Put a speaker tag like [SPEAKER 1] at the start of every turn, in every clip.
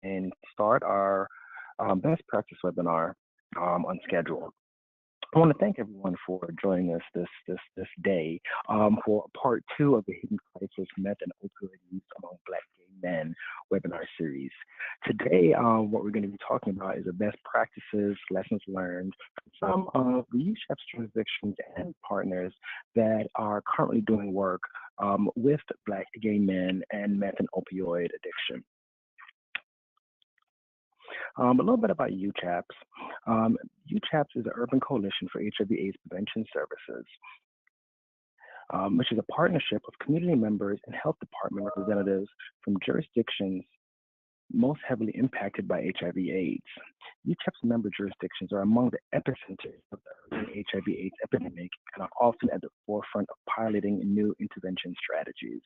[SPEAKER 1] and start our best practice webinar on schedule. I want to thank everyone for joining us this day for part two of the Hidden Crisis Meth and Opioid Use Among Black Gay Men webinar series. Today, what we're going to be talking about is the best practices, lessons learned from some of the UCHEP's jurisdictions and partners that are currently doing work with Black gay men and meth and opioid addiction. A little bit about UCHAPS. UCHAPS is an urban coalition for HIV/AIDS prevention services, which is a partnership of community members and health department representatives from jurisdictions most heavily impacted by HIV/AIDS. UCHAPS member jurisdictions are among the epicenters of the urban HIV/AIDS epidemic and are often at the forefront of piloting new intervention strategies.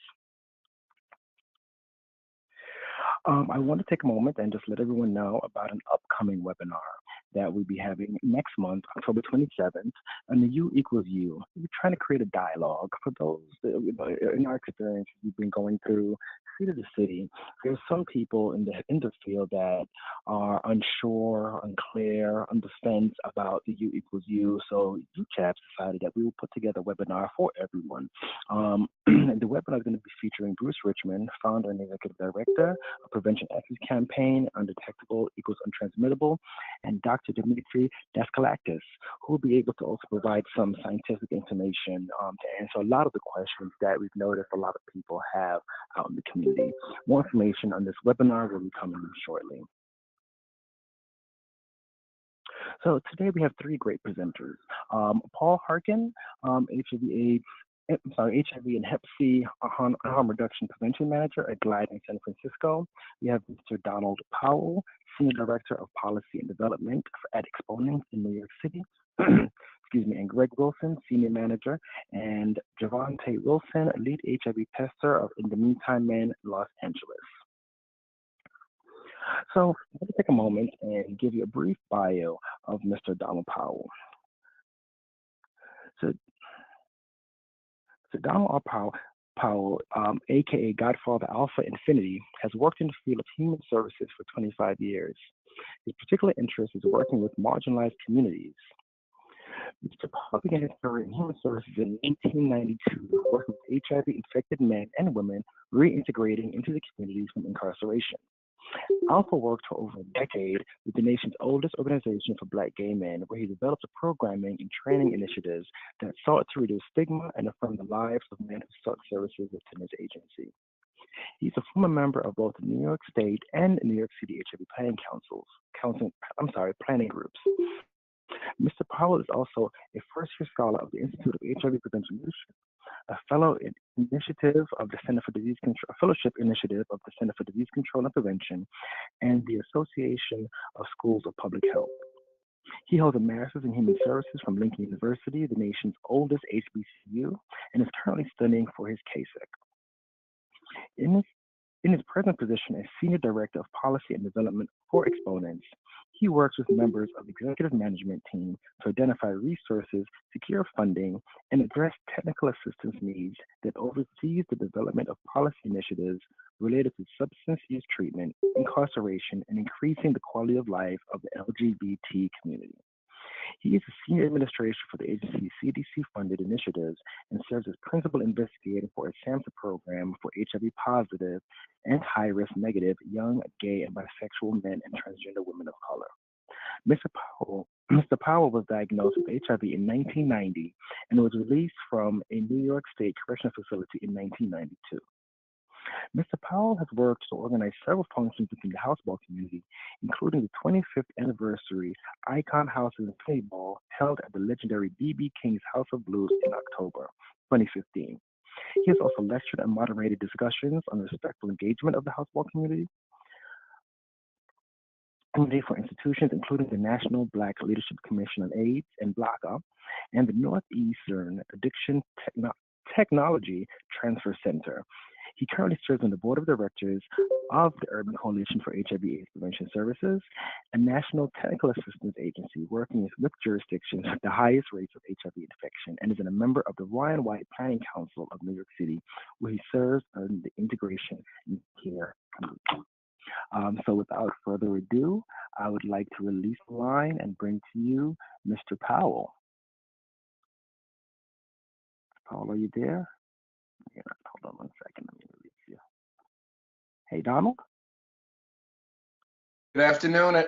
[SPEAKER 1] I want to take a moment and just let everyone know about an upcoming webinar that we'll be having next month, October 27th, on the U equals U. We're trying to create a dialogue for those that, in our experience, we've been going through city to city. There's some people in the field that are unsure, unclear, on the fence about the U equals U. So UCHAPS decided that we will put together a webinar for everyone. The webinar is going to be featuring Bruce Richmond, founder and executive director of Prevention Access Campaign, Undetectable Equals Untransmittable, and Dr. Dimitri Daskalakis, who will be able to also provide some scientific information to answer a lot of the questions that we've noticed a lot of people have out in the community. More information on this webinar will be coming shortly. So today we have three great presenters. Paul Harken, HIV and Hep C harm reduction prevention manager at Glide in San Francisco. We have Mr. Donald Powell, senior director of policy and development at Exponents in New York City. Excuse me, and Greg Wilson, senior manager, and Javante Wilson, lead HIV tester of In the Meantime Men, Los Angeles. So let me take a moment and give you a brief bio of Mr. Donald Powell. So Donald R. Powell, aka Godfather Alpha Infinity, has worked in the field of human services for 25 years. His particular interest is working with marginalized communities. Mr. Powell began his career in human services in 1892, working with HIV-infected men and women reintegrating into the communities from incarceration. Alpha worked for over a decade with the nation's oldest organization for Black gay men, where he developed a programming and training initiatives that sought to reduce stigma and affirm the lives of men who sought services within his agency. He's a former member of both the New York State and New York City HIV planning groups. Mr. Powell is also a first-year scholar of the Institute of HIV Prevention Leadership, a fellow initiative of the Center for Disease Control, a fellowship initiative of the Center for Disease Control and Prevention, and the Association of Schools of Public Health. He holds a master's in human services from Lincoln University, the nation's oldest HBCU, and is currently studying for his CASEC. In his present position as Senior Director of Policy and Development for Exponents, he works with members of the executive management team to identify resources, secure funding, and address technical assistance needs that oversees the development of policy initiatives related to substance use treatment, incarceration, and increasing the quality of life of the LGBT community. He is a senior administrator for the agency's CDC-funded initiatives and serves as principal investigator for a SAMHSA program for HIV-positive and high-risk negative young, gay, and bisexual men and transgender women of color. Mr. Powell was diagnosed with HIV in 1990 and was released from a New York State correctional facility in 1992. Mr. Powell has worked to organize several functions within the houseball community, including the 25th anniversary Icon Houses Infinity Ball held at the legendary B.B. King's House of Blues in October 2015. He has also lectured and moderated discussions on the respectful engagement of the houseball community for institutions including the National Black Leadership Commission on AIDS and BLACA and the Northeastern Addiction Technology Transfer Center. He currently serves on the board of directors of the Urban Coalition for HIV/AIDS Prevention Services, a national technical assistance agency working with jurisdictions with the highest rates of HIV infection, and is a member of the Ryan White Planning Council of New York City, where he serves on the integration and care committee. So without further ado, I would like to release the line and bring to you Mr. Powell. Powell, are you there? Yeah, hold on one second. Let me release you. Hey, Donald?
[SPEAKER 2] Good afternoon.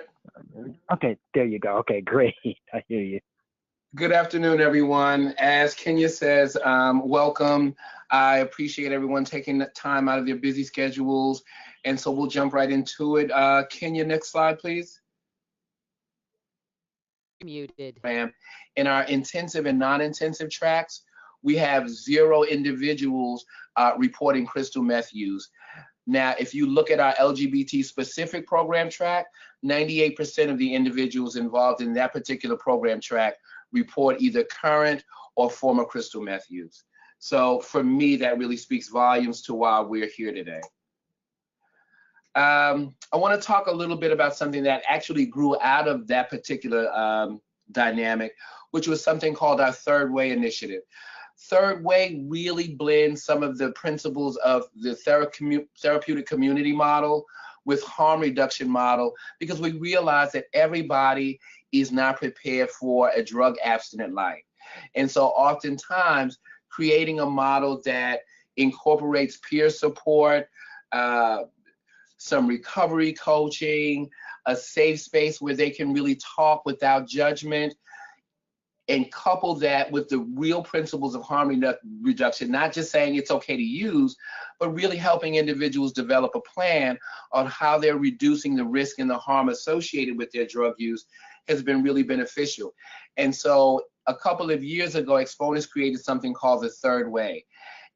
[SPEAKER 1] Okay, there you go. Okay, great. I hear you.
[SPEAKER 2] Good afternoon, everyone. As Kenya says, welcome. I appreciate everyone taking the time out of their busy schedules, and so we'll jump right into it. Kenya, next slide, please.
[SPEAKER 3] Muted.
[SPEAKER 2] Ma'am. In our intensive and non-intensive tracks, we have 0 individuals reporting crystal meth use. Now, if you look at our LGBT specific program track, 98% of the individuals involved in that particular program track report either current or former crystal meth use. So for me, that really speaks volumes to why we're here today. I want to talk a little bit about something that actually grew out of that particular dynamic, which was something called our Third Way Initiative. Third Way really blends some of the principles of the therapeutic community model with harm reduction model, because we realize that everybody is not prepared for a drug abstinent life. And so oftentimes creating a model that incorporates peer support, some recovery coaching, a safe space where they can really talk without judgment, and couple that with the real principles of harm reduction, not just saying it's okay to use, but really helping individuals develop a plan on how they're reducing the risk and the harm associated with their drug use has been really beneficial. And so a couple of years ago, Exponents created something called the Third Way.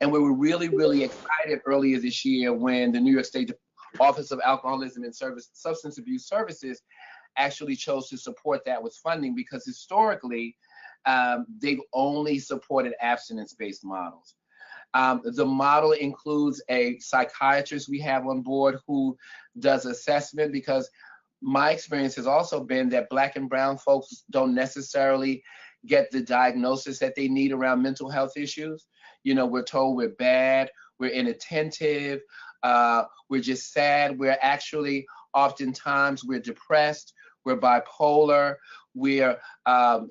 [SPEAKER 2] And we were really, really excited earlier this year when the New York State Office of Alcoholism and Substance Abuse Services actually chose to support that with funding, because historically, they've only supported abstinence-based models. The model includes a psychiatrist we have on board who does assessment, because my experience has also been that Black and brown folks don't necessarily get the diagnosis that they need around mental health issues. You know, we're told we're bad, we're inattentive, we're just sad. We're actually, oftentimes, we're depressed, we're bipolar, we're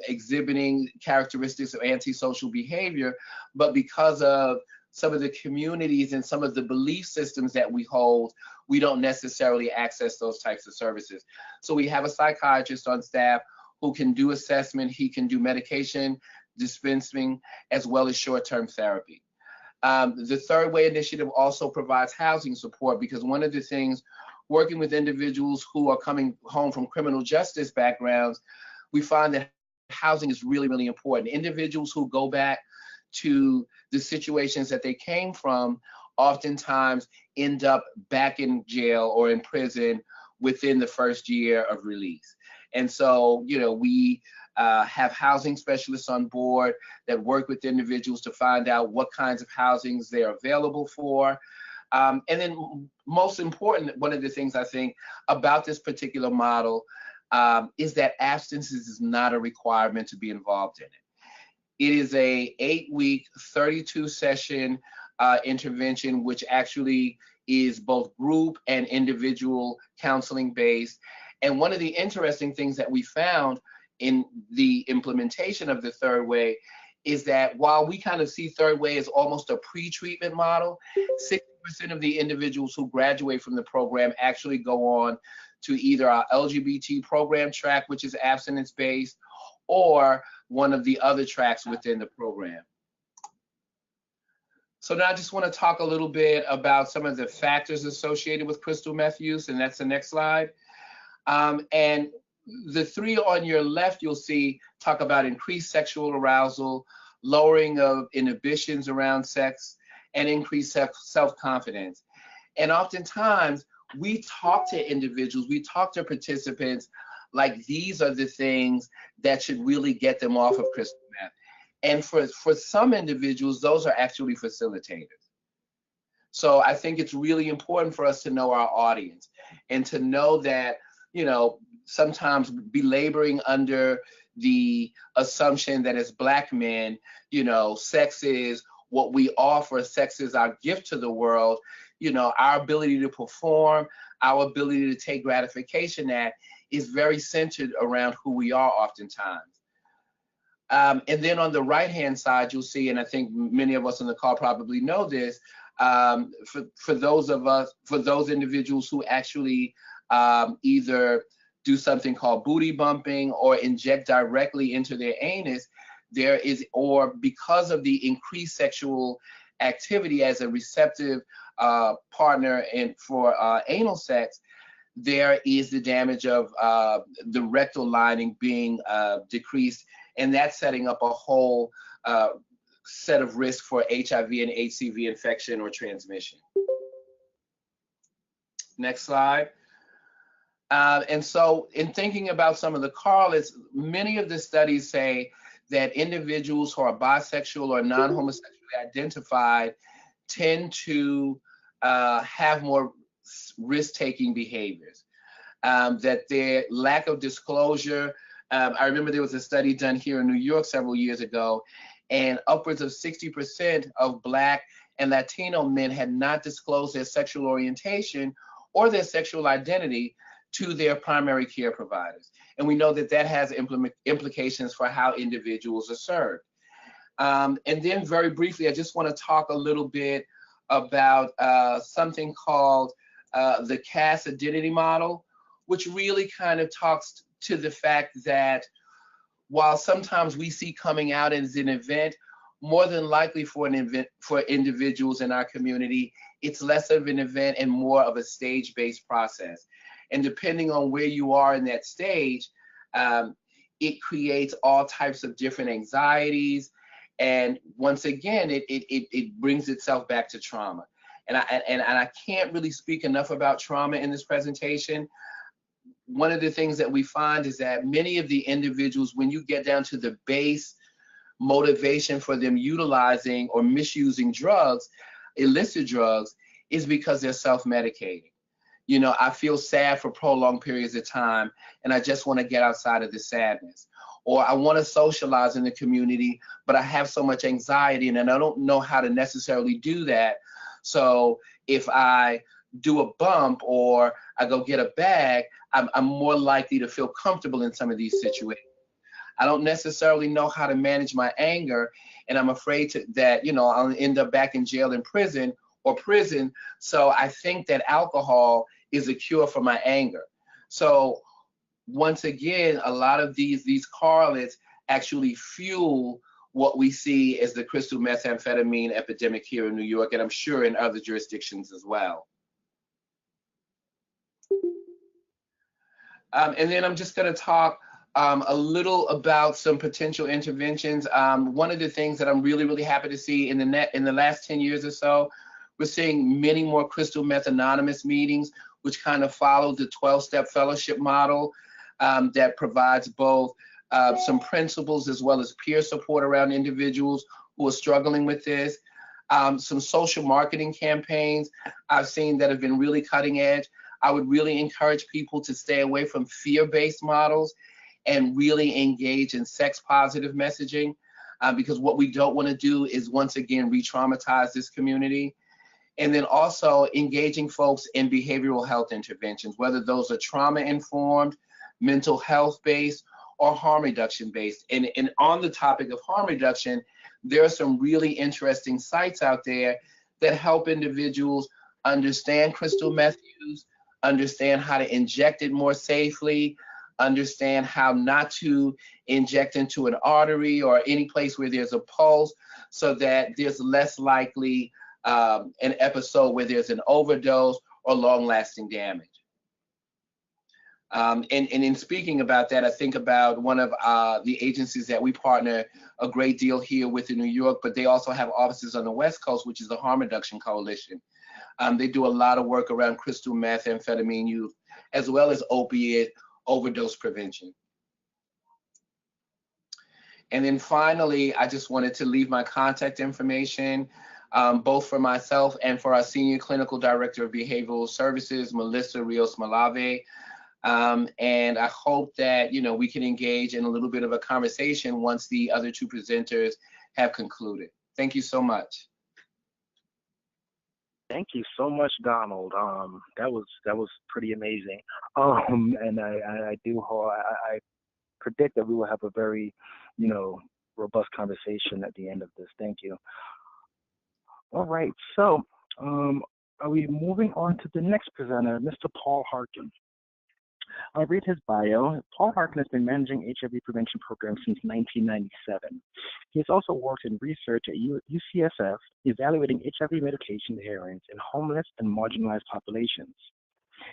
[SPEAKER 2] exhibiting characteristics of antisocial behavior, but because of some of the communities and some of the belief systems that we hold, we don't necessarily access those types of services. So we have a psychiatrist on staff who can do assessment, he can do medication dispensing, as well as short-term therapy. The Third Way Initiative also provides housing support, because one of the things, working with individuals who are coming home from criminal justice backgrounds, we find that housing is really, really important. Individuals who go back to the situations that they came from oftentimes end up back in jail or in prison within the first year of release. And so, you know, we have housing specialists on board that work with individuals to find out what kinds of housings they're available for. And then most important, one of the things I think about this particular model is that abstinence is not a requirement to be involved in it. It is a 8-week, 32-session intervention, which actually is both group and individual counseling based. And one of the interesting things that we found in the implementation of the Third Way is that while we kind of see Third Way as almost a pre-treatment model, 60% of the individuals who graduate from the program actually go on to either our LGBT program track, which is abstinence-based, or one of the other tracks within the program. So now I just want to talk a little bit about some of the factors associated with crystal meth use, and that's the next slide. And the 3 on your left, you'll see, talk about increased sexual arousal, lowering of inhibitions around sex, and increased self-confidence. And oftentimes, we talk to individuals, we talk to participants like these are the things that should really get them off of crystal meth. And for some individuals, those are actually facilitators. So I think it's really important for us to know our audience and to know that, you know, sometimes belaboring under the assumption that as Black men, you know, sex is what we offer, sex is our gift to the world, you know, our ability to perform, our ability to take gratification at is very centered around who we are oftentimes. And then on the right-hand side, you'll see, and I think many of us on the call probably know this, for those individuals who actually either do something called booty bumping or inject directly into their anus, there is, or because of the increased sexual activity as a receptive partner for anal sex, there is the damage of the rectal lining being decreased, and that's setting up a whole set of risk for HIV and HCV infection or transmission. Next slide. And so in thinking about some of the correlates, many of the studies say that individuals who are bisexual or non-homosexually identified tend to have more risk-taking behaviors, that their lack of disclosure. I remember there was a study done here in New York several years ago, and upwards of 60% of Black and Latino men had not disclosed their sexual orientation or their sexual identity to their primary care providers. And we know that that has implications for how individuals are served. And then very briefly, I just want to talk a little bit about something called the Casa De T Model, which really kind of talks to the fact that while sometimes we see coming out as an event, more than likely for an event for individuals in our community, it's less of an event and more of a stage-based process. And depending on where you are in that stage, it creates all types of different anxieties. And once again, it brings itself back to trauma. And I can't really speak enough about trauma in this presentation. One of the things that we find is that many of the individuals, when you get down to the base motivation for them utilizing or misusing drugs, illicit drugs, is because they're self-medicating. You know, I feel sad for prolonged periods of time, and I just want to get outside of the sadness. Or I want to socialize in the community, but I have so much anxiety and I don't know how to necessarily do that. So if I do a bump or I go get a bag, I'm more likely to feel comfortable in some of these situations. I don't necessarily know how to manage my anger, and I'm afraid that, you know, I'll end up back in jail and prison. So I think that alcohol is a cure for my anger. So once again, a lot of these correlates actually fuel what we see as the crystal methamphetamine epidemic here in New York, and I'm sure in other jurisdictions as well. And then I'm just going to talk a little about some potential interventions. One of the things that I'm really happy to see in the last 10 years or so, we're seeing many more crystal meth anonymous meetings, which kind of follow the 12-step fellowship model that provides both some principles as well as peer support around individuals who are struggling with this. Some social marketing campaigns I've seen that have been really cutting edge. I would really encourage people to stay away from fear-based models and really engage in sex-positive messaging, because what we don't want to do is once again re-traumatize this community. And then also engaging folks in behavioral health interventions, whether those are trauma-informed, mental health-based, or harm reduction-based. And on the topic of harm reduction, there are some really interesting sites out there that help individuals understand crystal meth use, understand how to inject it more safely, understand how not to inject into an artery or any place where there's a pulse, so that there's less likely an episode where there's an overdose or long-lasting damage. And in speaking about that, I think about one of the agencies that we partner a great deal here with in New York, but they also have offices on the West Coast, which is the Harm Reduction Coalition. They do a lot of work around crystal methamphetamine use, as well as opiate overdose prevention. And then finally, I just wanted to leave my contact information, both for myself and for our Senior Clinical Director of Behavioral Services, Melissa Rios-Malave. And I hope that, you know, we can engage in a little bit of a conversation once the other two presenters have concluded. Thank you so much.
[SPEAKER 1] Thank you so much, Donald. That was pretty amazing. And I do I predict that we will have a very, you know, robust conversation at the end of this. Thank you. All right. So, are we moving on to the next presenter, Mr. Paul Harken? I'll read his bio. Paul Harkin has been managing HIV prevention programs since 1997. He has also worked in research at UCSF, evaluating HIV medication adherence in homeless and marginalized populations.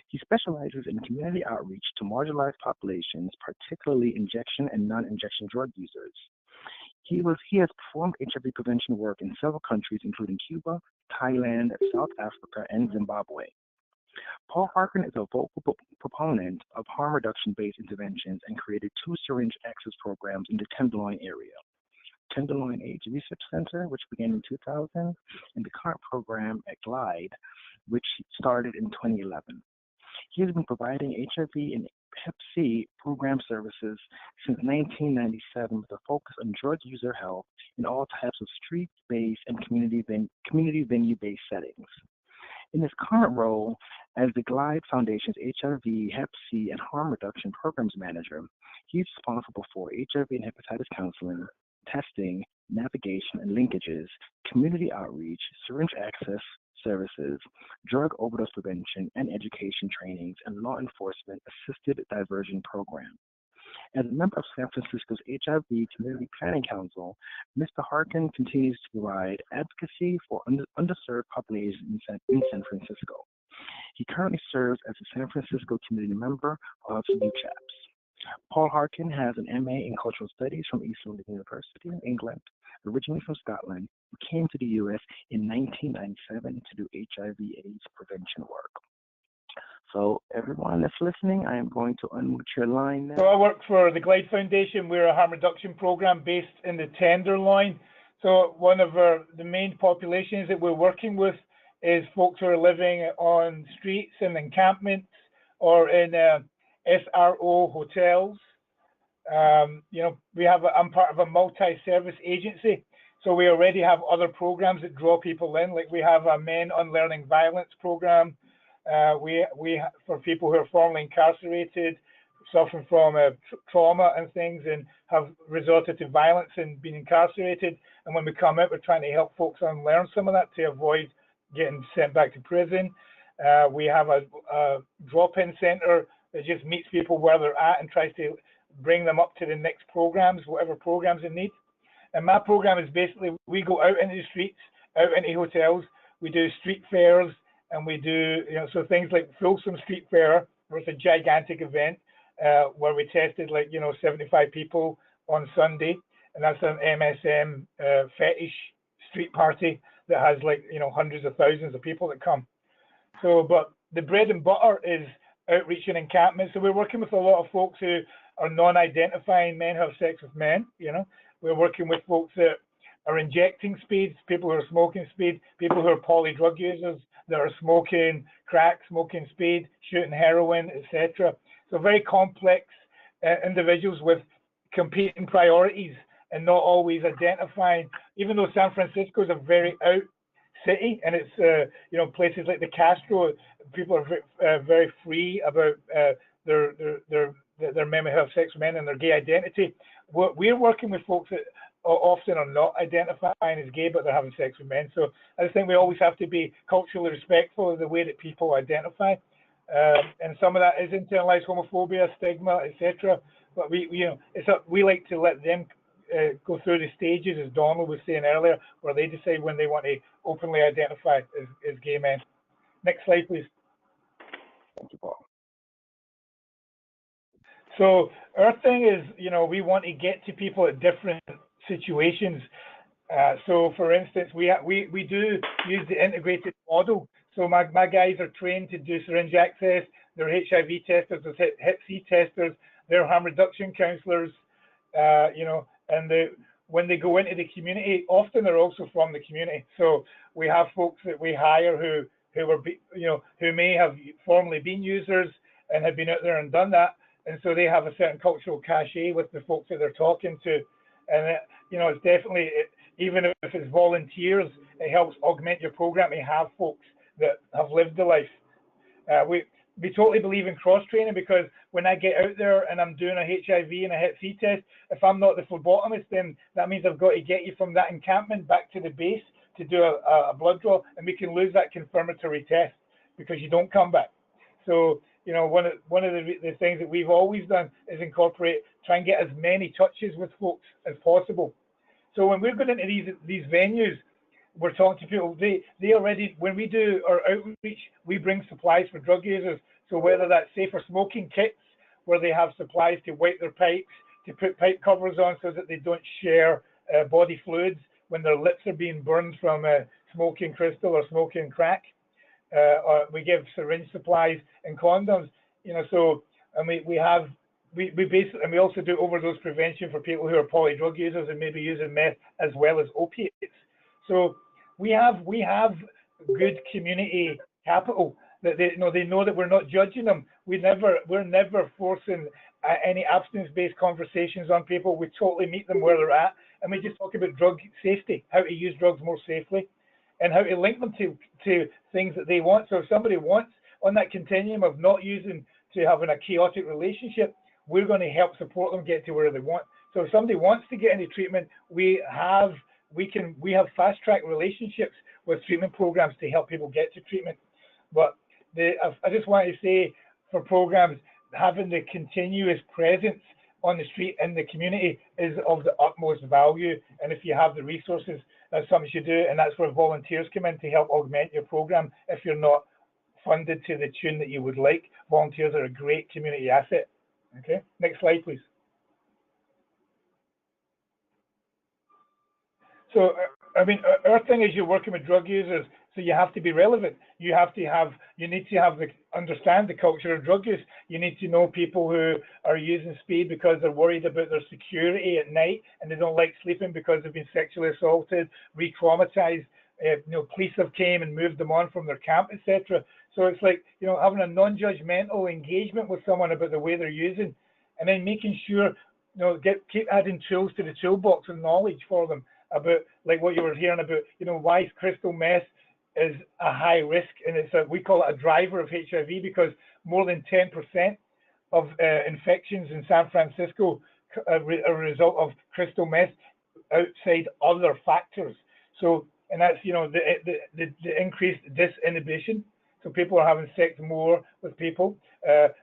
[SPEAKER 1] He specializes in community outreach to marginalized populations, particularly injection and non-injection drug users. He has performed HIV prevention work in several countries, including Cuba, Thailand, South Africa, and Zimbabwe. Paul Harkin is a vocal proponent of harm reduction-based interventions and created two syringe access programs in the Tenderloin area. Tenderloin AIDS Research Center, which began in 2000, and the current program at Glide, which started in 2011. He has been providing HIV and Hep C program services since 1997 with a focus on drug user health in all types of street-based and community venue-based settings. In his current role as the Glide Foundation's HIV, Hep C, and Harm Reduction Programs Manager, he's responsible for HIV and hepatitis counseling, testing, navigation and linkages, community outreach, syringe access services, drug overdose prevention and education trainings, and law enforcement assisted diversion program. As a member of San Francisco's HIV Community Planning Council, Mr. Harkin continues to provide advocacy for underserved populations in San Francisco. He currently serves as a San Francisco community member of UCHAPS. Paul Harkin has an MA in Cultural Studies from East London University in England. Originally from Scotland, he came to the U.S. in 1997 to do HIV/AIDS prevention work. So everyone that's listening, I am going to unmute your line now.
[SPEAKER 3] So I work for the Glide Foundation. We're a harm reduction program based in the Tenderloin. So one of the main populations that we're working with is folks who are living on streets and encampments or in SRO hotels. I'm part of a multi-service agency. So we already have other programs that draw people in. Like we have a Men Unlearning Violence program. We for people who are formerly incarcerated, suffering from trauma and things, and have resorted to violence and been incarcerated. And when we come out, we're trying to help folks unlearn some of that to avoid getting sent back to prison. We have a drop-in center that just meets people where they're at and tries to bring them up to the next programs, whatever programs they need. And my program is basically we go out into the streets, out into hotels. We do street fairs. And we do, so things like Folsom Street Fair, where it's a gigantic event where we tested 75 people on Sunday, and that's an MSM fetish street party that has hundreds of thousands of people that come. So, but the bread and butter is outreach and encampment. So we're working with a lot of folks who are non-identifying men who have sex with men. We're working with folks that are injecting speeds, people who are smoking speed, people who are poly drug users that are smoking crack, smoking speed, shooting heroin, etc. So very complex individuals with competing priorities and not always identifying. Even though San Francisco is a very out city and it's places like the Castro, people are very free about their men who have sex with men and their gay identity. We're working with folks that often are not identifying as gay, but they're having sex with men. So I just think we always have to be culturally respectful of the way that people identify. And some of that is internalized homophobia, stigma, etc. But we like to let them go through the stages, as Donald was saying earlier, where they decide when they want to openly identify as gay men. Next slide, please.
[SPEAKER 1] Thank you, Paul.
[SPEAKER 3] So our thing is, we want to get to people at different situations. So for instance, we do use the integrated model. So my guys are trained to do syringe access. They're HIV testers, they're Hep C testers, they're harm reduction counselors, and when they go into the community, often they're also from the community. So we have folks that we hire who may have formerly been users and have been out there and done that. And so they have a certain cultural cachet with the folks that they're talking to. And, it's definitely, even if it's volunteers, it helps augment your program to have folks that have lived the life. We totally believe in cross training, because when I get out there and I'm doing a HIV and a Hep C test, if I'm not the phlebotomist, then that means I've got to get you from that encampment back to the base to do a blood draw, and we can lose that confirmatory test because you don't come back. So, you know, one of the things that we've always done is try and get as many touches with folks as possible. So when we're going into these venues, we're talking to people, they already, when we do our outreach, we bring supplies for drug users. So whether that's safer smoking kits, where they have supplies to wipe their pipes, to put pipe covers on so that they don't share body fluids when their lips are being burned from smoking crystal or smoking crack. Or we give syringe supplies and condoms, you know. So, and we basically, and we also do overdose prevention for people who are polydrug users and maybe using meth as well as opiates. So we have good community capital that they know that we're not judging them. We're never forcing any abstinence-based conversations on people. We totally meet them where they're at, and we just talk about drug safety, how to use drugs more safely, and how to link them to things that they want. So if somebody wants on that continuum of not using to having a chaotic relationship, we're going to help support them get to where they want. So if somebody wants to get into treatment, we have fast track relationships with treatment programs to help people get to treatment. But I just want to say, for programs, having the continuous presence on the street in the community is of the utmost value. And if you have the resources, that's something you do. And that's where volunteers come in to help augment your program. If you're not funded to the tune that you would like, volunteers are a great community asset. Okay, next slide, please. So, I mean, our thing is you're working with drug users, so you have to be relevant. You need to understand the culture of drug use. You need to know people who are using speed because they're worried about their security at night and they don't like sleeping because they've been sexually assaulted, re-traumatized. Police have came and moved them on from their camp, etc. So it's like, having a non-judgmental engagement with someone about the way they're using, and then making sure, keep adding tools to the toolbox and knowledge for them about, like what you were hearing about, why crystal meth is a high risk, and we call it a driver of HIV, because more than 10% of infections in San Francisco are a result of crystal meth outside other factors. So, and that's, the increased disinhibition. So people are having sex more with people,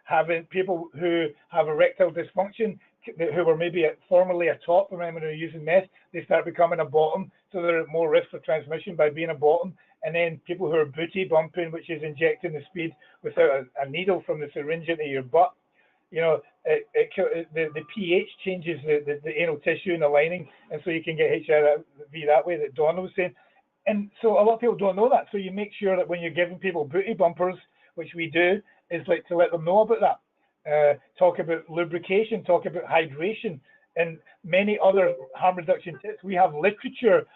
[SPEAKER 3] having people who have erectile dysfunction, who were maybe formerly a top, when they're using meth, they start becoming a bottom, so they're at more risk for transmission by being a bottom. And then people who are booty bumping, which is injecting the speed without a needle from the syringe into your butt. The pH changes the anal tissue and the lining, and so you can get HIV that way, that Donna was saying. And so a lot of people don't know that. So you make sure that when you're giving people booty bumpers, which we do, is like to let them know about that. Talk about lubrication, talk about hydration, and many other harm reduction tips. We have literature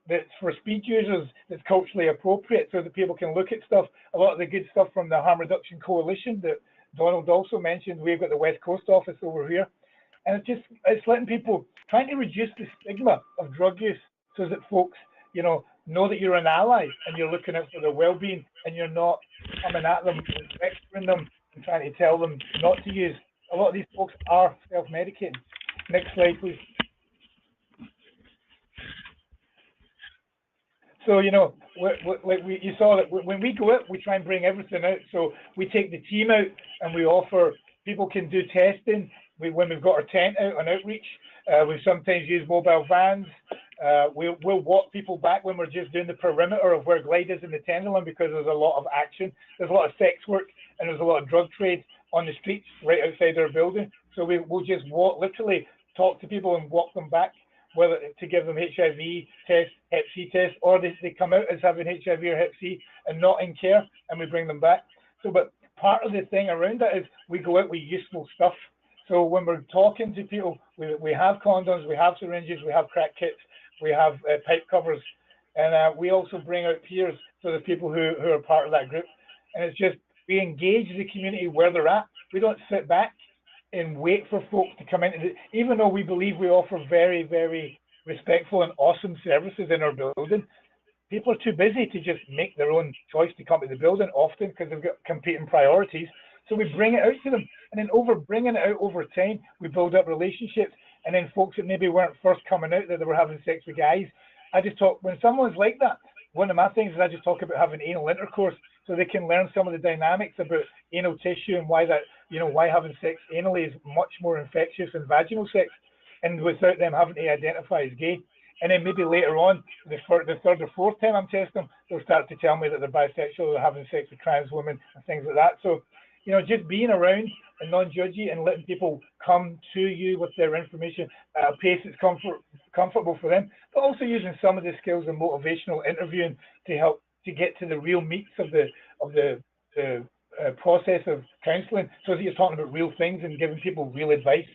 [SPEAKER 3] that's for speed users that's culturally appropriate, so that people can look at stuff. A lot of the good stuff from the Harm Reduction Coalition that Donald also mentioned. We've got the West Coast office over here, and it's letting people, trying to reduce the stigma of drug use, so that folks, know that you're an ally and you're looking out for their well-being, and you're not coming at them and lecturing them and trying to tell them not to use. A lot of these folks are self-medicating. Next slide, please. So, you saw that when we go out, we try and bring everything out. So we take the team out and we offer, people can do testing. When we've got our tent out on outreach, we sometimes use mobile vans. We'll walk people back when we're just doing the perimeter of where Glide is in the Tenderloin, because there's a lot of action. There's a lot of sex work and there's a lot of drug trade on the streets right outside our building. So we'll just walk, literally talk to people and walk them back, whether to give them HIV test, Hep C test, or they come out as having HIV or Hep C and not in care, and we bring them back. So, but part of the thing around that is we go out with useful stuff. So when we're talking to people, we have condoms, we have syringes, we have crack kits, we have pipe covers, and we also bring out peers, so the people who are part of that group. And it's just, we engage the community where they're at. We don't sit back and wait for folks to come into even though we believe we offer very, very respectful and awesome services in our building, people are too busy to just make their own choice to come to the building often because they've got competing priorities. So we bring it out to them, and then over bringing it out over time, we build up relationships. And then folks that maybe weren't first coming out that they were having sex with guys, I just talk, when someone's like that, one of my things is I just talk about having anal intercourse so they can learn some of the dynamics about anal tissue and why that, why having sex anally is much more infectious than vaginal sex, and without them having to identify as gay. And then maybe later on, the third or fourth time I'm testing them, they'll start to tell me that they're bisexual, they're having sex with trans women and things like that. So, just being around and non-judgy and letting people come to you with their information at a pace that's comfortable for them, but also using some of the skills of motivational interviewing to help to get to the real meats of the process of counselling, so that you're talking about real things and giving people real advice.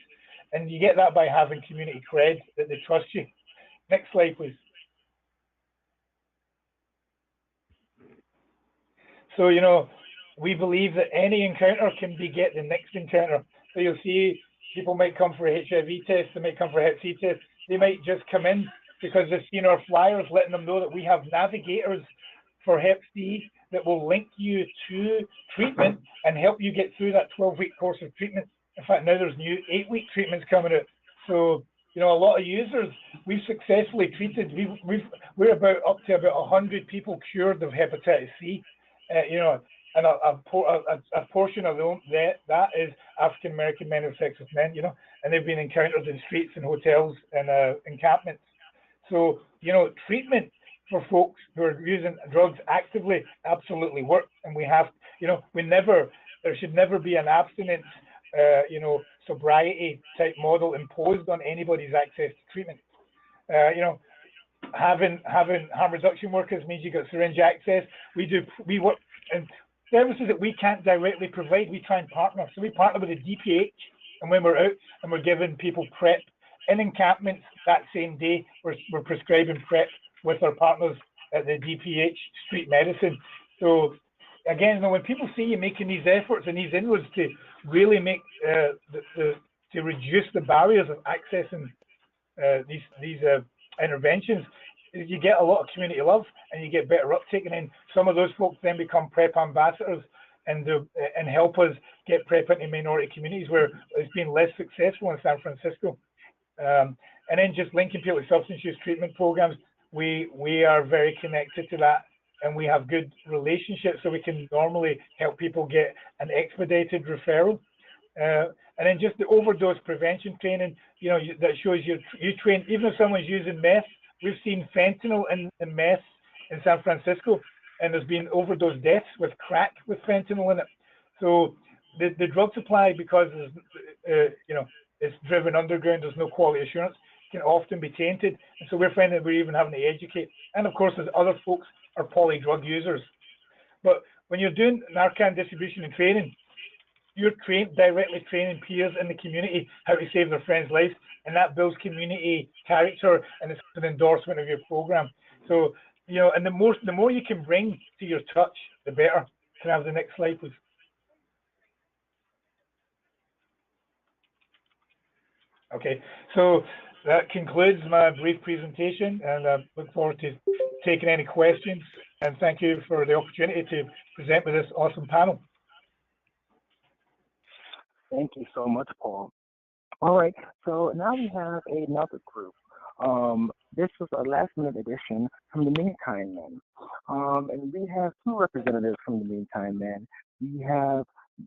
[SPEAKER 3] And you get that by having community cred, that they trust you. Next slide, please. So, we believe that any encounter can beget the next encounter. So you'll see people might come for a HIV test, they might come for a Hep C test, they might just come in because they've seen our flyers letting them know that we have navigators for Hep C that will link you to treatment and help you get through that 12-week course of treatment. In fact, now there's new 8-week treatments coming out. So, a lot of users we've successfully treated. We're about up to about 100 people cured of hepatitis C. And a portion of that is African American men who have sex with men, and they've been encountered in streets and hotels and encampments. So, treatment for folks who are using drugs actively absolutely works. And we have, there should never be an abstinence, sobriety type model imposed on anybody's access to treatment. Having harm reduction workers means you got syringe access. We work and services that we can't directly provide, we try and partner. So we partner with the DPH, and when we're out and we're giving people PrEP in encampments that same day, we're prescribing PrEP with our partners at the DPH Street Medicine. So again, when people see you making these efforts and these inroads to really make to reduce the barriers of accessing these interventions, you get a lot of community love and you get better uptake, and then some of those folks then become PrEP ambassadors and help us get PrEP into minority communities where it's been less successful in San Francisco. And then just linking people to substance use treatment programs, we are very connected to that, and we have good relationships, so we can normally help people get an expedited referral. And then just the overdose prevention training, that shows you train, even if someone's using meth. We've seen fentanyl in meth in San Francisco, and there's been overdose deaths with crack with fentanyl in it. So the drug supply, because it's driven underground, there's no quality assurance, can often be tainted. And so we're finding that we're even having to educate. And of course, there's other folks are poly drug users. But when you're doing Narcan distribution and training, you're directly training peers in the community how to save their friends' lives, and that builds community character, and it's an endorsement of your program. So, and the more you can bring to your touch, the better. Can I have the next slide, please? Okay, so that concludes my brief presentation, and I look forward to taking any questions, and thank you for the opportunity to present with this awesome panel.
[SPEAKER 1] Thank you so much, Paul. All right, so now we have another group. This was a last-minute addition from the Meantime Men. And we have two representatives from the Meantime Men. We have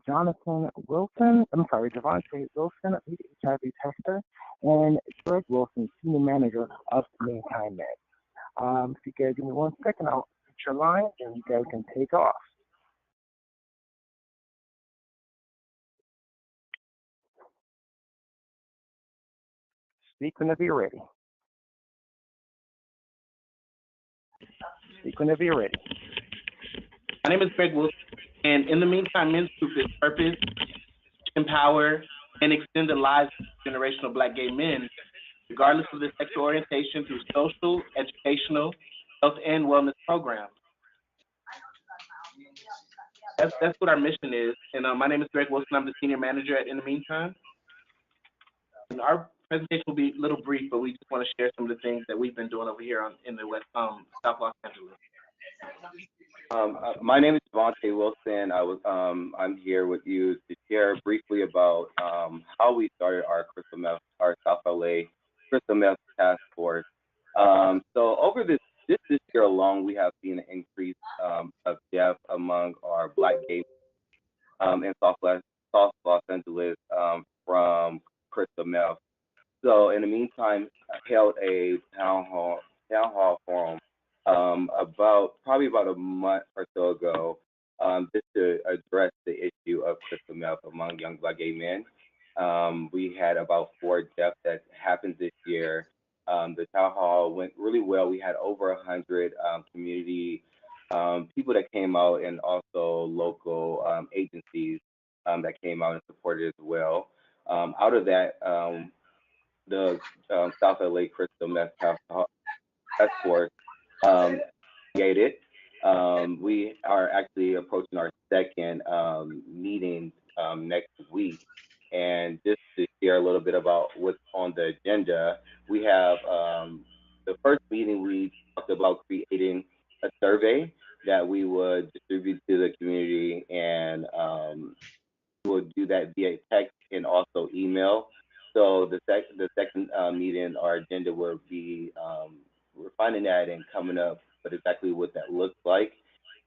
[SPEAKER 1] Javante Wilson, lead HIV tester, and Greg Wilson, senior manager of Meantime Men. If you guys give me 1 second, I'll put your line, and you guys can take off. Speak whenever you're ready. Speak whenever you're ready.
[SPEAKER 4] My name is Greg Wilson, and in the Meantime Men's Group is purpose, empower, and extend the lives of generational Black gay men, regardless of their sexual orientation, through social, educational, health, and wellness programs. That's what our mission is. And my name is Greg Wilson. I'm the senior manager at In the Meantime. And our presentation will be a little brief, but we just want to share some of the things that we've been doing over here in the West, South Los Angeles.
[SPEAKER 5] My name is Devontae Wilson. I'm here with you to share briefly about how we started our crystal meth, our South LA crystal meth task force. So over this year alone, we have seen an increase of death among our Black gay in South Los Angeles from crystal meth. So in the meantime, I held a town hall forum probably about a month or so ago, just to address the issue of crystal meth among young Black gay men. We had about 4 deaths that happened this year. The town hall went really well. We had over 100 community people that came out, and also local agencies that came out and supported as well. Out of that, the South LA Crystal Meth Task Force um, created. We are actually approaching our second meeting next week. And just to share a little bit about what's on the agenda, we have the first meeting we talked about creating a survey that we would distribute to the community, and we'll do that via text and also email. So the second meeting, our agenda will be refining that and coming up with exactly what that looks like,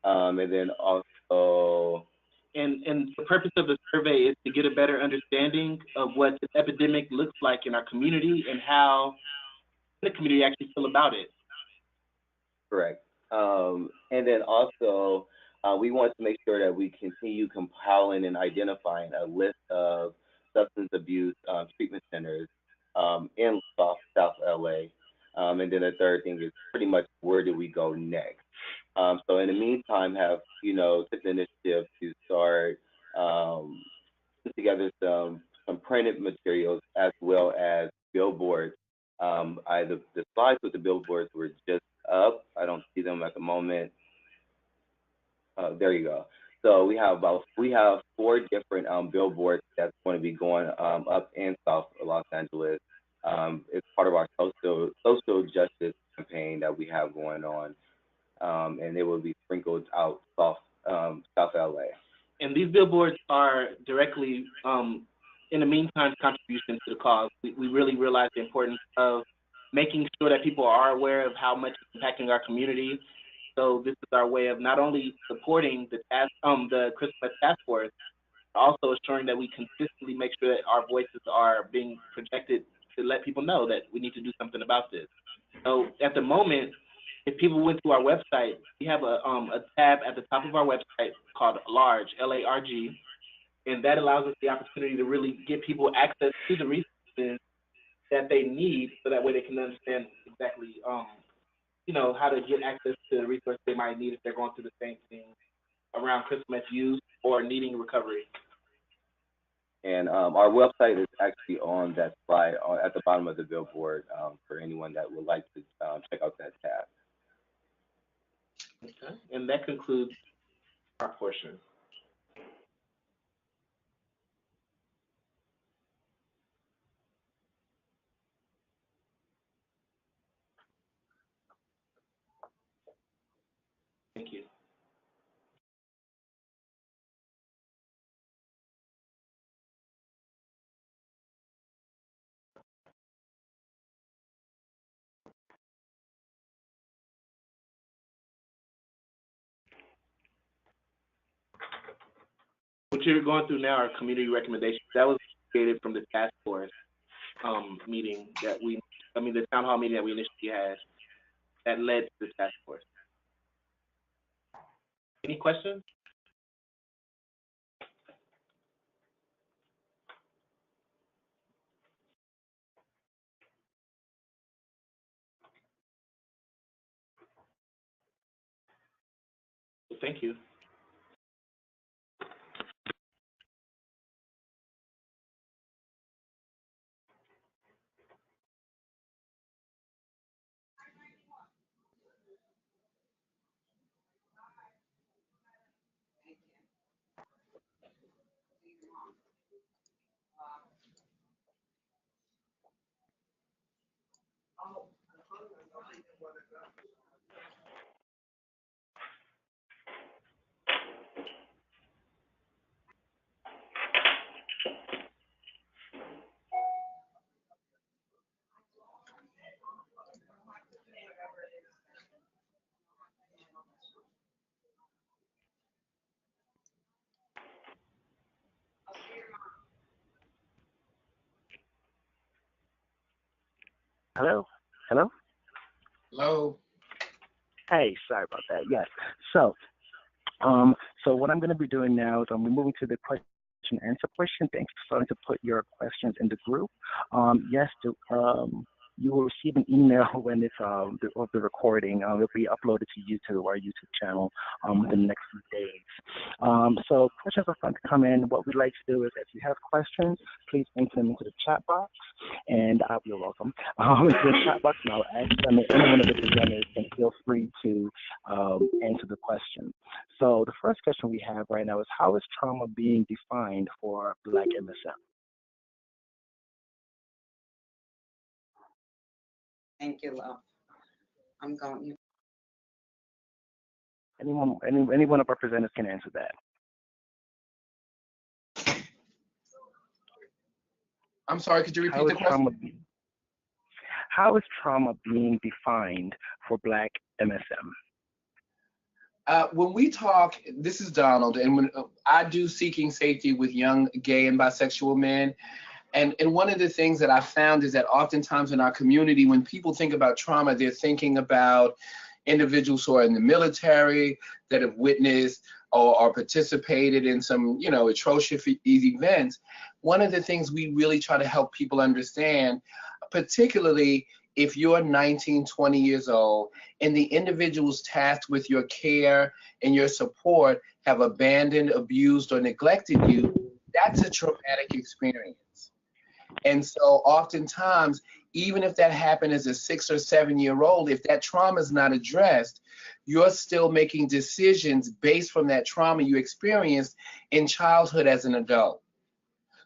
[SPEAKER 5] and then also.
[SPEAKER 4] And the purpose of the survey is to get a better understanding of what the epidemic looks like in our community and how the community actually feel about it.
[SPEAKER 5] Correct. And then also, we want to make sure that we continue compiling and identifying a list of substance abuse treatment centers in South LA. And then the third thing is pretty much where do we go next? So in the meantime, have took the initiative to start put together some printed materials as well as billboards. The slides with the billboards were just up. I don't see them at the moment. There you go. So we have 4 different billboards that's going to be going up in South Los Angeles. It's part of our social justice campaign that we have going on, and they will be sprinkled out South LA.
[SPEAKER 4] And these billboards are directly, in the meantime, contributions to the cause. We really realize the importance of making sure that people are aware of how much it's impacting our community. So this is our way of not only supporting the Christmas Task Force, but also assuring that we consistently make sure that our voices are being projected to let people know that we need to do something about this. So at the moment, if people went to our website, we have a tab at the top of our website called LARGE, LARG, and that allows us the opportunity to really get people access to the resources that they need, so that way they can understand exactly, how to get access to the resources they might need if they're going through the same thing around Christmas use or needing recovery.
[SPEAKER 5] And our website is actually on that slide at the bottom of the billboard for anyone that would like to check out that tab.
[SPEAKER 4] Okay, and that concludes our portion. Thank you. What you're going through now are community recommendations. That was created from the task force meeting the town hall meeting that we initially had that led to the task force. Any questions? Thank you.
[SPEAKER 1] Hello? Hello?
[SPEAKER 2] Hello.
[SPEAKER 1] Hey, sorry about that. Yes. So, Um, so what I'm going to be doing now is I'm moving to the question and answer portion. Thanks for starting to put your questions in the group. Yes, you will receive an email when it's of the recording. It'll be uploaded to YouTube, our YouTube channel, within the next few days. So questions are fun to come in. What we'd like to do is, if you have questions, please enter them into the chat box, and you're welcome. Into the chat box, and I'll ask them, and any one of the presenters can feel free to answer the question. So the first question we have right now is, how is trauma being defined for Black MSM?
[SPEAKER 6] Thank you, love. I'm going.
[SPEAKER 1] Any one of our presenters can answer that.
[SPEAKER 2] I'm sorry, could you repeat the question?
[SPEAKER 1] How is trauma being defined for Black MSM?
[SPEAKER 2] When we talk, this is Donald, and when I do Seeking Safety with young gay and bisexual men, and one of the things that I found is that oftentimes in our community, when people think about trauma, they're thinking about individuals who are in the military that have witnessed or participated in some, atrocious events. One of the things we really try to help people understand, particularly if you're 19, 20 years old, and the individuals tasked with your care and your support have abandoned, abused, or neglected you, that's a traumatic experience. And so oftentimes, even if that happened as a 6 or 7 year old, if that trauma is not addressed, you're still making decisions based from that trauma you experienced in childhood as an adult.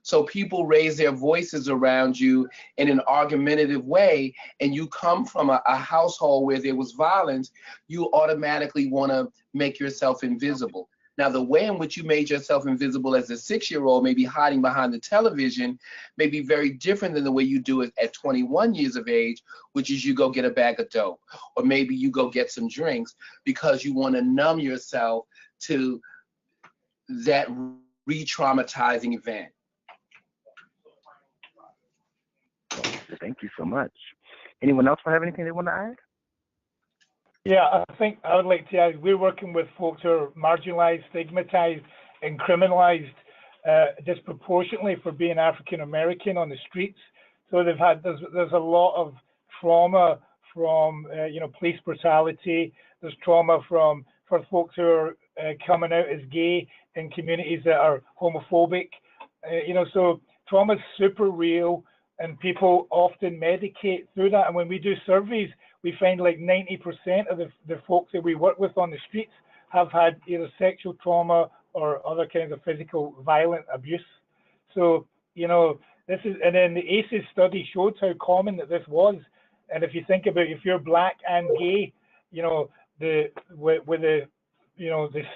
[SPEAKER 2] So people raise their voices around you in an argumentative way, and you come from a household where there was violence, you automatically want to make yourself invisible. Now, the way in which you made yourself invisible as a 6-year-old, maybe hiding behind the television, may be very different than the way you do it at 21 years of age, which is you go get a bag of dope, or maybe you go get some drinks because you want to numb yourself to that re-traumatizing event.
[SPEAKER 1] Thank you so much. Anyone else have anything they want to add?
[SPEAKER 3] Yeah, I think I would like to add, we're working with folks who are marginalized, stigmatized, and criminalized disproportionately for being African American on the streets. So there's a lot of trauma from police brutality. There's trauma for folks who are coming out as gay in communities that are homophobic. So trauma is super real, and people often medicate through that. And when we do surveys, we find like 90% of the folks that we work with on the streets have had either sexual trauma or other kinds of physical violent abuse. So, this is, and then the ACEs study showed how common that this was. And if you think about if you're Black and gay, the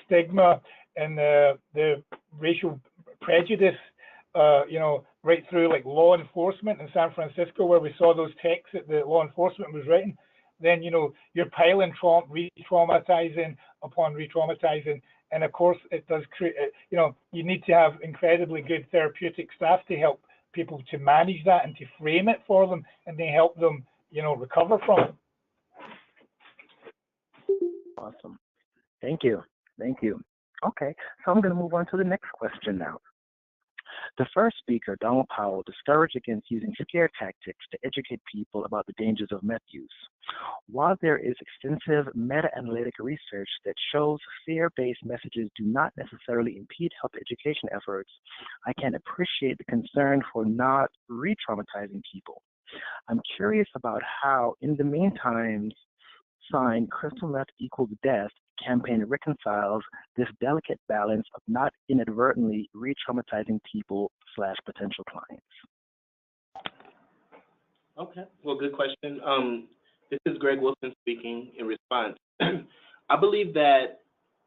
[SPEAKER 3] stigma and the racial prejudice, right through like law enforcement in San Francisco, where we saw those texts that the law enforcement was writing, then you're piling re-traumatizing upon re-traumatizing, and of course it does create. You need to have incredibly good therapeutic staff to help people to manage that and to frame it for them, and then help them, recover from it.
[SPEAKER 1] Awesome. Thank you. Okay, so I'm going to move on to the next question now. The first speaker, Donald Powell, discouraged against using scare tactics to educate people about the dangers of meth use. While there is extensive meta-analytic research that shows fear-based messages do not necessarily impede health education efforts, I can appreciate the concern for not re-traumatizing people. I'm curious about how, in the meantime, sign Crystal Meth Equals Death campaign reconciles this delicate balance of not inadvertently re-traumatizing people / potential clients.
[SPEAKER 4] Okay, well, good question. This is Greg Wilson speaking in response. I believe that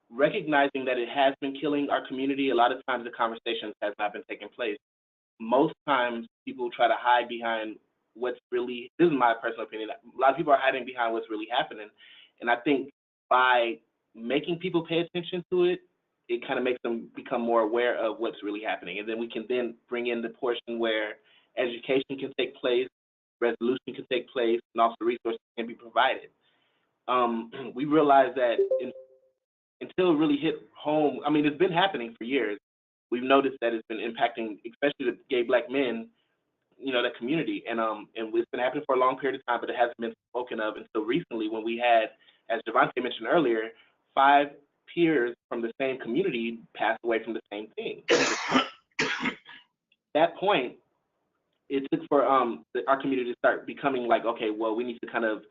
[SPEAKER 4] recognizing that it has been killing our community, a lot of times the conversations has not been taking place. Most times people try to hide behind what's really, this is my personal opinion, a lot of people are hiding behind what's really happening. And I think by making people pay attention to it, it kind of makes them become more aware of what's really happening. And then we can then bring in the portion where education can take place, resolution can take place, and also resources can be provided. We realized that until it really hit home, I mean, it's been happening for years. We've noticed that it's been impacting, especially the gay Black men, that community, and it's been happening for a long period of time, but it hasn't been spoken of until recently, when we had, as Javante mentioned earlier, 5 peers from the same community passed away from the same thing. At that point, it took for our community to start becoming like, okay, well, we need to kind of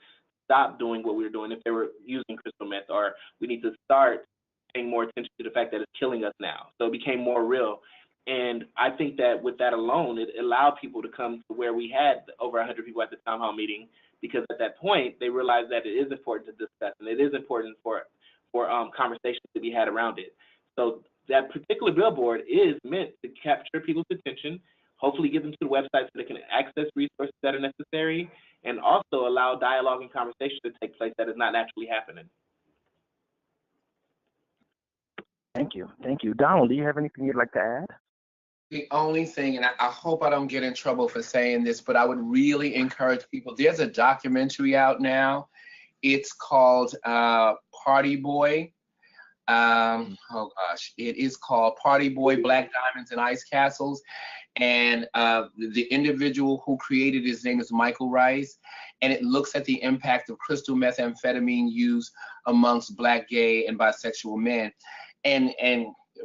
[SPEAKER 4] stop doing what we were doing if they were using crystal meth, or we need to start paying more attention to the fact that it's killing us now. So it became more real. And I think that with that alone, it allowed people to come to where we had over 100 people at the town hall meeting, because at that point they realized that it is important to discuss, and it is important for conversations to be had around it. So that particular billboard is meant to capture people's attention, hopefully get them to the website so they can access resources that are necessary, and also allow dialogue and conversation to take place that is not naturally happening.
[SPEAKER 1] Thank you. Thank you. Donald, do you have anything you'd like to add?
[SPEAKER 2] The only thing, and I hope I don't get in trouble for saying this, but I would really encourage people. There's a documentary out now. It's called Party Boy. Oh gosh, it is called Party Boy, Black Diamonds and Ice Castles. And the individual who created his name is Michael Rice. And it looks at the impact of crystal methamphetamine use amongst Black, gay, and bisexual men. And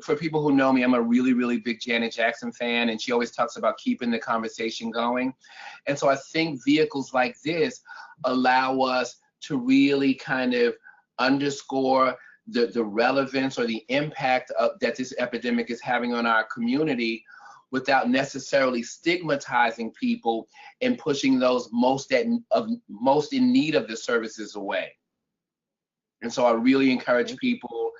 [SPEAKER 2] for people who know me, I'm a really, really big Janet Jackson fan, and she always talks about keeping the conversation going. And so I think vehicles like this allow us to really kind of underscore the relevance or the impact that this epidemic is having on our community, without necessarily stigmatizing people and pushing those most in need of the services away. And so I really encourage people,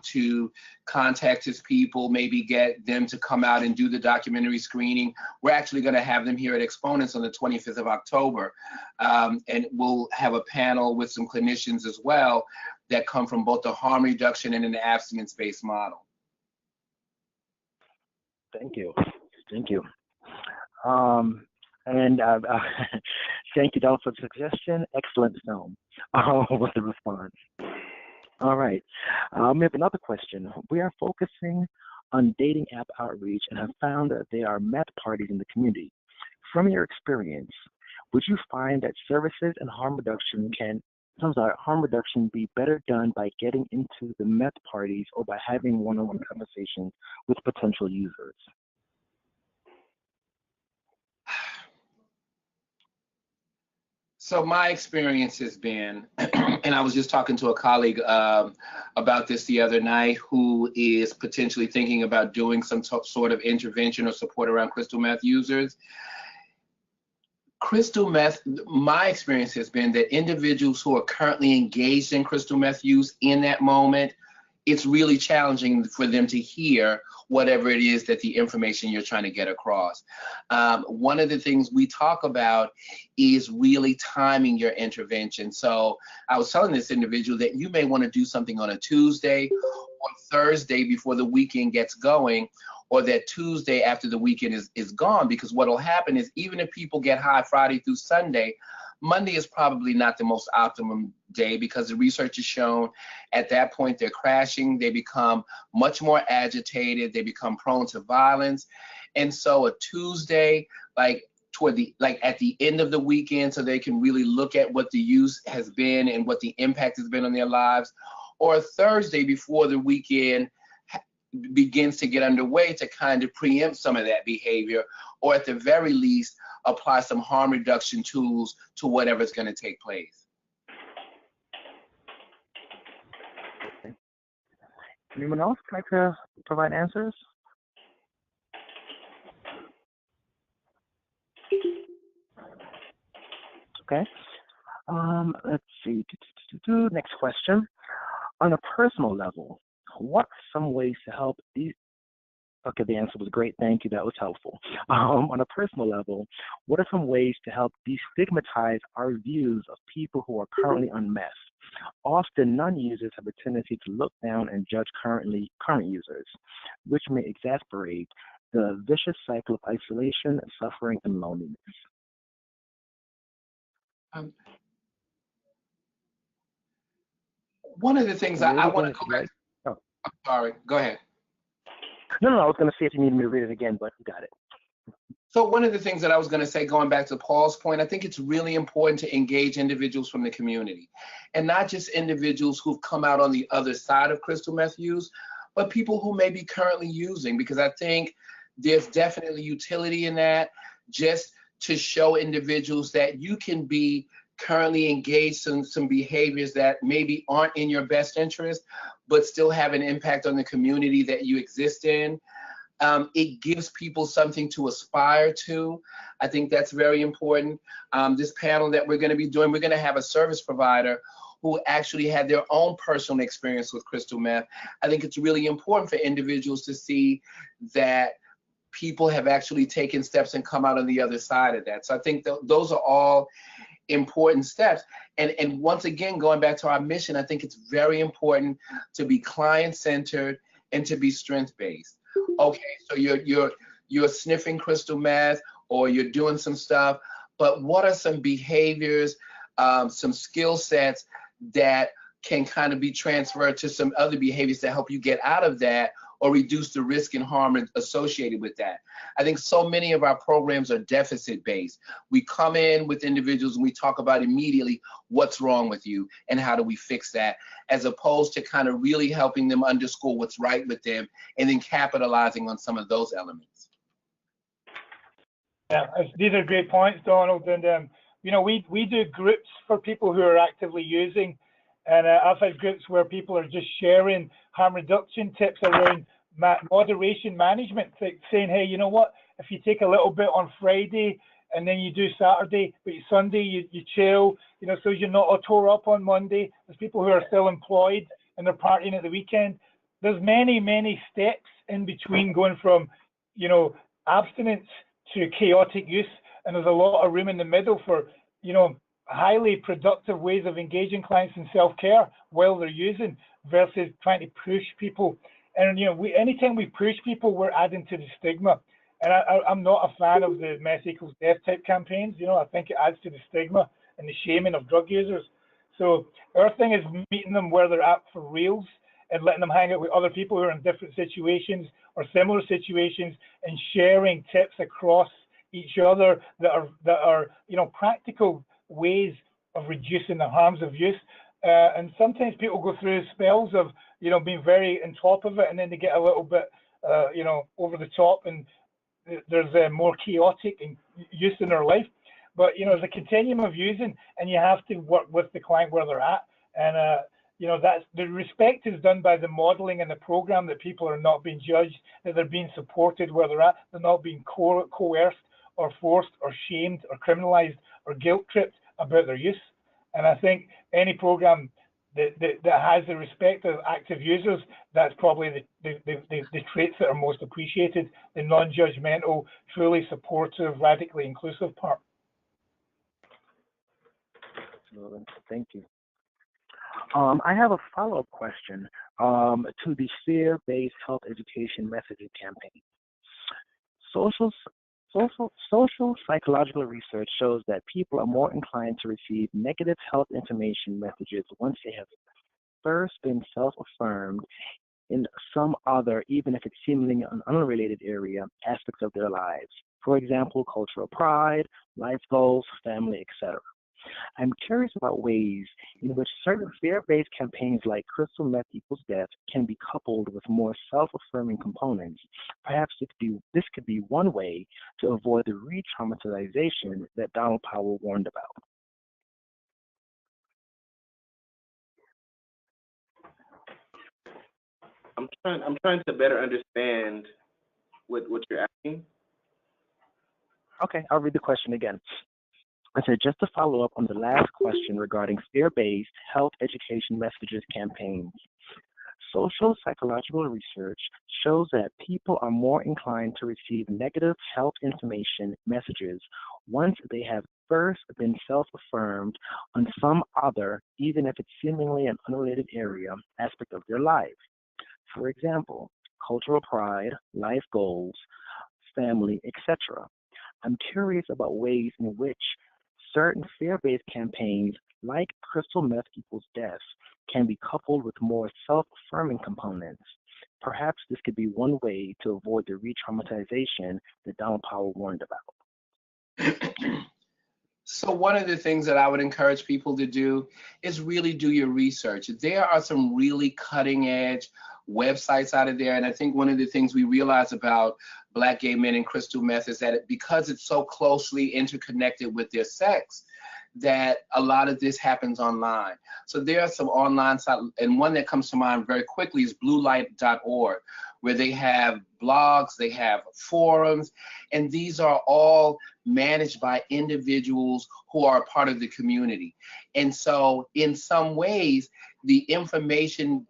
[SPEAKER 2] to contact his people, maybe get them to come out and do the documentary screening. We're actually going to have them here at Exponents on the 25th of October. And we'll have a panel with some clinicians as well that come from both the harm reduction and an abstinence-based model.
[SPEAKER 1] Thank you. Thank you. And thank you, Donald, for the suggestion. Excellent film. With the response. All right. We have another question. We are focusing on dating app outreach and have found that there are meth parties in the community. From your experience, would you find that services and harm reduction be better done by getting into the meth parties or by having one-on-one conversations with potential users?
[SPEAKER 2] So my experience has been, and I was just talking to a colleague about this the other night, who is potentially thinking about doing some sort of intervention or support around crystal meth users. Crystal meth, my experience has been that individuals who are currently engaged in crystal meth use in that moment, it's really challenging for them to hear whatever it is that the information you're trying to get across. One of the things we talk about is really timing your intervention. So I was telling this individual that you may want to do something on a Tuesday or Thursday before the weekend gets going, or that Tuesday after the weekend is gone, because what will happen is, even if people get high Friday through Sunday, Monday is probably not the most optimum day, because the research has shown at that point they're crashing, they become much more agitated, they become prone to violence. And so a Tuesday, at the end of the weekend, so they can really look at what the use has been and what the impact has been on their lives, or a Thursday before the weekend begins to get underway, to kind of preempt some of that behavior, or at the very least apply some harm reduction tools to whatever's going to take place.
[SPEAKER 1] Okay. Anyone else like to provide answers? Okay. Let's see. Next question. On a personal level, what are some ways to help these? Okay, the answer was great. Thank you. That was helpful. On a personal level, what are some ways to help destigmatize our views of people who are currently on meth? Often, non-users have a tendency to look down and judge current users, which may exacerbate the vicious cycle of isolation, suffering, and loneliness.
[SPEAKER 2] Um, one of the things
[SPEAKER 1] Read
[SPEAKER 2] I
[SPEAKER 1] it
[SPEAKER 2] want
[SPEAKER 1] again
[SPEAKER 2] to
[SPEAKER 1] if
[SPEAKER 2] go
[SPEAKER 1] you
[SPEAKER 2] back.
[SPEAKER 1] like. Oh.
[SPEAKER 2] Sorry, go ahead.
[SPEAKER 1] No, I was going to see if you needed me to read it again, but you got it.
[SPEAKER 2] So one of the things that I was going to say, going back to Paul's point, I think it's really important to engage individuals from the community, and not just individuals who've come out on the other side of crystal meth use, but people who may be currently using, because I think there's definitely utility in that, just to show individuals that you can be currently engaged in some behaviors that maybe aren't in your best interest, but still have an impact on the community that you exist in. It gives people something to aspire to. I think that's very important. This panel that we're going to be doing, we're going to have a service provider who actually had their own personal experience with crystal meth. I think it's really important for individuals to see that people have actually taken steps and come out on the other side of that. So I think those are all important steps. And once again, going back to our mission, I think it's very important to be client-centered and to be strength-based. Okay, so you're sniffing crystal meth or you're doing some stuff, but what are some behaviors, some skill sets that can kind of be transferred to some other behaviors to help you get out of that or reduce the risk and harm associated with that? I think so many of our programs are deficit based. We come in with individuals and we talk about immediately what's wrong with you and how do we fix that, as opposed to kind of really helping them underscore what's right with them and then capitalizing on some of those elements.
[SPEAKER 3] Yeah, these are great points, Donald. And you know, we do groups for people who are actively using, and I've had groups where people are just sharing harm reduction tips around moderation management, saying, hey, you know what? If you take a little bit on Friday and then you do Saturday, but Sunday you chill, you know, so you're not all tore up on Monday. There's people who are still employed and they're partying at the weekend. There's many steps in between going from, you know, abstinence to chaotic use, and there's a lot of room in the middle for, you know, highly productive ways of engaging clients in self-care while they're using, versus trying to push people. And you know, anytime we push people, we're adding to the stigma. And I'm not a fan of the meth equals death type campaigns. You know, I think it adds to the stigma and the shaming of drug users. So our thing is meeting them where they're at for reals and letting them hang out with other people who are in different situations or similar situations, and sharing tips across each other that are you know, practical ways of reducing the harms of use. And sometimes people go through spells of, you know, being very on top of it, and then they get a little bit, you know, over the top, and there's a more chaotic use in their life. But you know, there's a continuum of using, and you have to work with the client where they're at. And you know, that's the respect is done by the modeling and the program, that people are not being judged, that they're being supported where they're at, they're not being coerced or forced or shamed or criminalized or guilt tripped about their use. And I think any program that has the respect of active users, that's probably the traits that are most appreciated, the non-judgmental, truly supportive, radically inclusive part.
[SPEAKER 1] Thank you. I have a follow-up question to the fear-based health education messaging campaign. Social psychological research shows that people are more inclined to receive negative health information messages once they have first been self-affirmed in some other, even if it's seemingly an unrelated area, aspects of their lives. For example, cultural pride, life goals, family, etc. I'm curious about ways in which certain fear-based campaigns like crystal meth equals death can be coupled with more self-affirming components. Perhaps this could be one way to avoid the re-traumatization that Donald Powell warned about.
[SPEAKER 4] I'm trying to better understand what you're asking.
[SPEAKER 1] Okay, I'll read the question again. I said, just to follow up on the last question regarding fear-based health education messages campaigns. Social psychological research shows that people are more inclined to receive negative health information messages once they have first been self-affirmed on some other, even if it's seemingly an unrelated area, aspect of their life. For example, cultural pride, life goals, family, etc. I'm curious about ways in which Certain fear-based campaigns, like crystal meth equals death, can be coupled with more self-affirming components. Perhaps this could be one way to avoid the re-traumatization that Donald Powell warned about.
[SPEAKER 2] So one of the things that I would encourage people to do is really do your research. There are some really cutting edge websites out of there. And I think one of the things we realize about Black gay men and crystal meth is that because it's so closely interconnected with their sex, that a lot of this happens online. So there are some online sites, and one that comes to mind very quickly is bluelight.org, where they have blogs, they have forums, and these are all managed by individuals who are a part of the community. And so in some ways, the information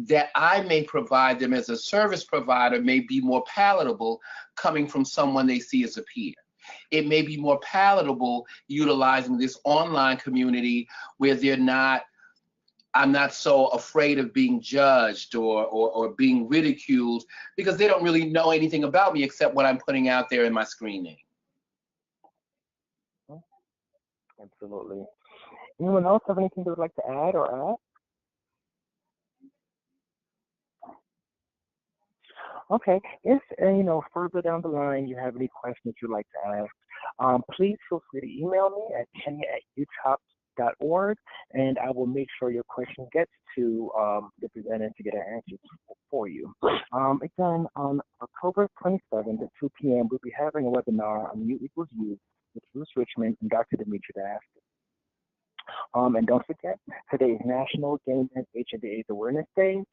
[SPEAKER 2] that I may provide them as a service provider may be more palatable coming from someone they see as a peer. It may be more palatable utilizing this online community where I'm not so afraid of being judged or being ridiculed because they don't really know anything about me except what I'm putting out there in my screen name.
[SPEAKER 1] Absolutely. Anyone else have anything they would like to add or ask? Okay, if further down the line you have any questions you'd like to ask, please feel free to email me at kenya@uchops.org, and I will make sure your question gets to the presenter to get an answer for you. Again, on October 27th at 2 p.m., we'll be having a webinar on U equals U with Bruce Richmond and Dr. Dimitri Dask. And don't forget, today is National Gay Men HIV/AIDS Awareness Day.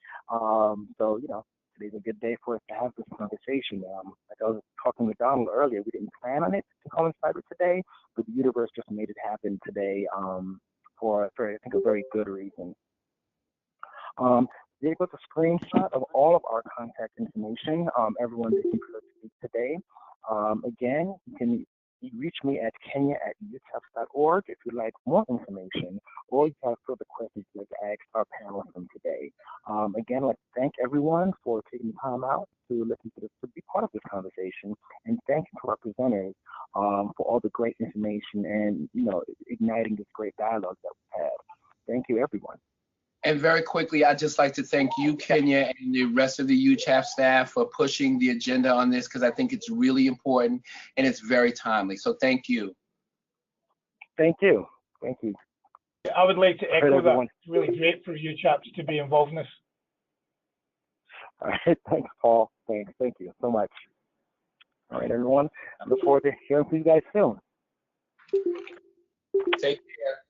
[SPEAKER 1] Today's a good day for us to have this conversation. Like I was talking with Donald earlier, we didn't plan on it to coincide with today, but the universe just made it happen today for I think, a very good reason. There goes a screenshot of all of our contact information, everyone that you could speak today. Again, you can reach me at kenya@uchops.org if you'd like more information or you have further questions you'd like to ask our panelists from today. Again, I'd like to thank everyone for taking time out to listen to this, to be part of this conversation, and thank you to our presenters for all the great information and igniting this great dialogue that we've had. Thank you, everyone.
[SPEAKER 2] And very quickly, I'd just like to thank you, Kenya, and the rest of the UCHAP staff for pushing the agenda on this because I think it's really important and it's very timely. So thank you.
[SPEAKER 1] Thank you. Thank you.
[SPEAKER 3] I would like to echo that.
[SPEAKER 1] Everyone.
[SPEAKER 3] It's really great for UCHAPs to be involved in this.
[SPEAKER 1] All right. Thanks, Paul. Thanks. Thank you so much. All right, everyone. I look forward to hearing from you guys soon.
[SPEAKER 2] Take care.